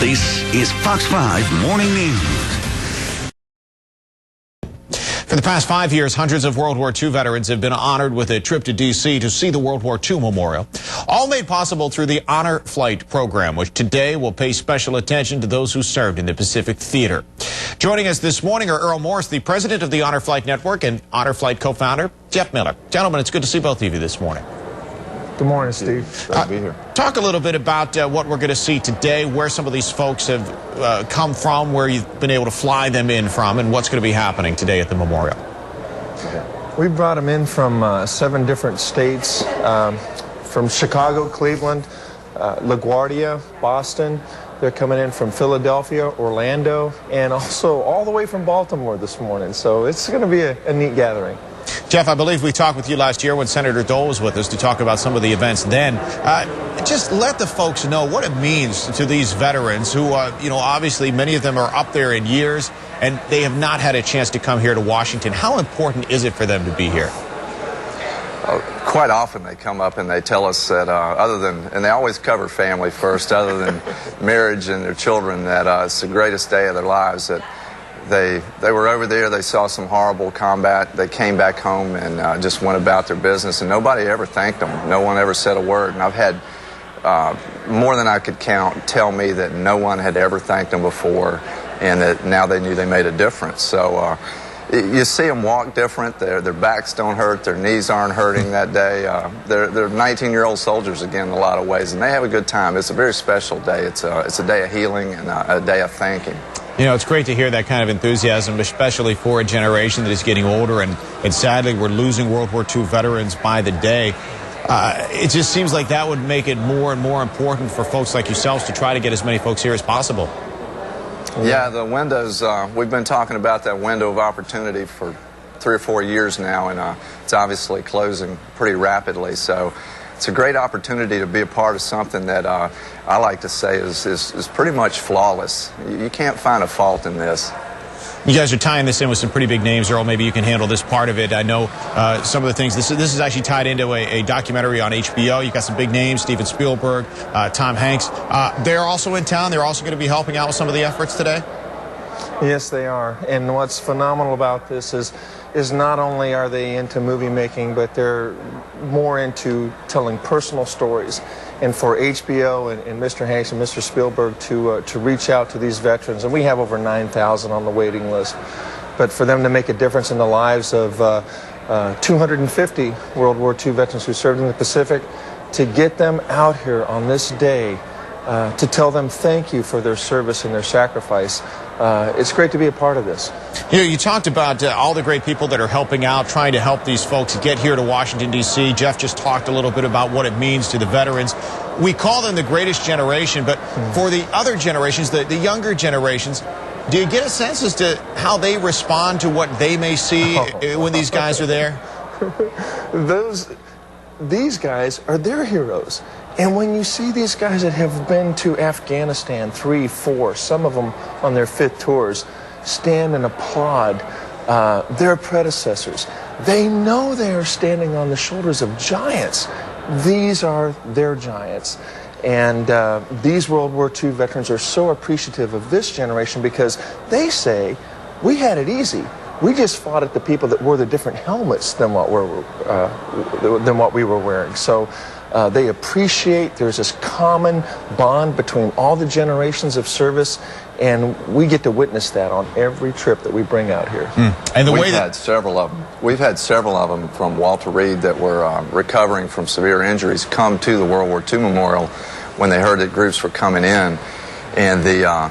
This is Fox 5 Morning News. For the past 5 years, hundreds of World War II veterans have been honored with a trip to D.C. to see the World War II Memorial. All made possible through the Honor Flight program, which today will pay special attention to those who served in the Pacific Theater. Joining us this morning are Earl Morris, the president of the Honor Flight Network, and Honor Flight co-founder Jeff Miller. Gentlemen, it's good to see both of you this morning. Good morning, Steve. Glad to be here. Talk a little bit about what we're going to see today, where some of these folks have come from, where you've been able to fly them in from, and what's going to be happening today at the memorial. We brought them in from 7 different states, from Chicago, Cleveland, LaGuardia, Boston. They're coming in from Philadelphia, Orlando, and also all the way from Baltimore this morning. So it's going to be a neat gathering. Jeff, I believe we talked with you last year when Senator Dole was with us to talk about some of the events then. Just let the folks know what it means to these veterans who, obviously many of them are up there in years and they have not had a chance to come here to Washington. How important is it for them to be here? Quite often they come up and they tell us that and they always cover family first, other than marriage and their children, that it's the greatest day of their lives, that they were over there, they saw some horrible combat, they came back home and just went about their business, and nobody ever thanked them. No one ever said a word. And I've had more than I could count tell me that no one had ever thanked them before, and that now they knew they made a difference. So you see them walk different. Their backs don't hurt, their knees aren't hurting that day. They're 19-year-old soldiers again in a lot of ways, and they have a good time. It's a very special day. It's a day of healing and a day of thanking. You know, it's great to hear that kind of enthusiasm, especially for a generation that is getting older, and sadly we're losing World War II veterans by the day. It just seems like that would make it more and more important for folks like yourselves to try to get as many folks here as possible. Yeah, the windows, we've been talking about that window of opportunity for 3 or 4 years now, and it's obviously closing pretty rapidly. So it's a great opportunity to be a part of something that I like to say is pretty much flawless. You can't find a fault in this. You guys are tying this in with some pretty big names, Earl. Maybe you can handle this part of it. I know some of the things. This is actually tied into a documentary on HBO. You've got some big names, Steven Spielberg, Tom Hanks. They're also in town. They're also going to be helping out with some of the efforts today? Yes, they are. And what's phenomenal about this is not only are they into movie making, but they're more into telling personal stories. And for HBO and Mr. Hanks and Mr. Spielberg to reach out to these veterans, and we have over 9,000 on the waiting list, but for them to make a difference in the lives of 250 World War II veterans who served in the Pacific, to get them out here on this day to tell them thank you for their service and their sacrifice. It's great to be a part of this. You know, you talked about all the great people that are helping out, trying to help these folks get here to Washington, D.C. Jeff just talked a little bit about what it means to the veterans. We call them the greatest generation, but for the other generations, the younger generations, do you get a sense as to how they respond to what they may see when these guys are there? These guys are their heroes. And when you see these guys that have been to Afghanistan 3, 4, some of them on their 5th tours, stand and applaud their predecessors, they know they are standing on the shoulders of giants. These are their giants. And these World War II veterans are so appreciative of this generation because they say, we had it easy. We just fought at the people that wore the different helmets than what we were wearing. So they appreciate there's this common bond between all the generations of service, and we get to witness that on every trip that we bring out here. And we've had several of them. We've had several of them from Walter Reed that were recovering from severe injuries come to the World War II Memorial when they heard that groups were coming in, and the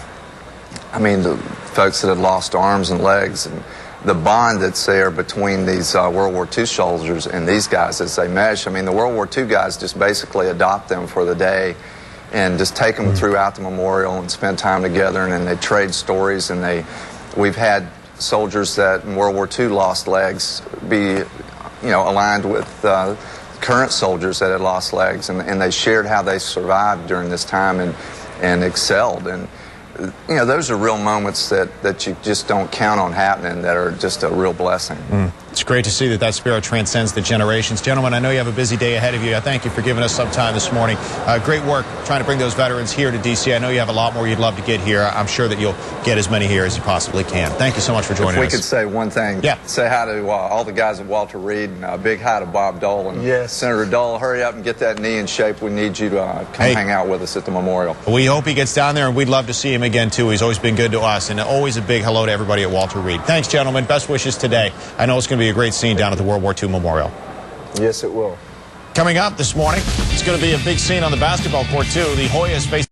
folks that had lost arms and legs, and the bond that's there between these World War II soldiers and these guys as they mesh. I mean, the World War II guys just basically adopt them for the day and just take them throughout the memorial and spend time together, and then they trade stories. And we've had soldiers that in World War II lost legs be, aligned with current soldiers that had lost legs, and they shared how they survived during this time and excelled. And those are real moments that you just don't count on happening, that are just a real blessing. It's great to see that that spirit transcends the generations. Gentlemen, I know you have a busy day ahead of you. I thank you for giving us some time this morning. Great work trying to bring those veterans here to D.C. I know you have a lot more you'd love to get here. I'm sure that you'll get as many here as you possibly can. Thank you so much for joining us. If we could say one thing, say hi to all the guys at Walter Reed, and a big hi to Bob Dole. And Senator Dole, hurry up and get that knee in shape. We need you to come hang out with us at the memorial. We hope he gets down there, and we'd love to see him again, too. He's always been good to us, and always a big hello to everybody at Walter Reed. Thanks, gentlemen. Best wishes today. I know it's going to be a great scene down at the World War II Memorial. Yes, it will. Coming up this morning, it's going to be a big scene on the basketball court, too. The Hoyas face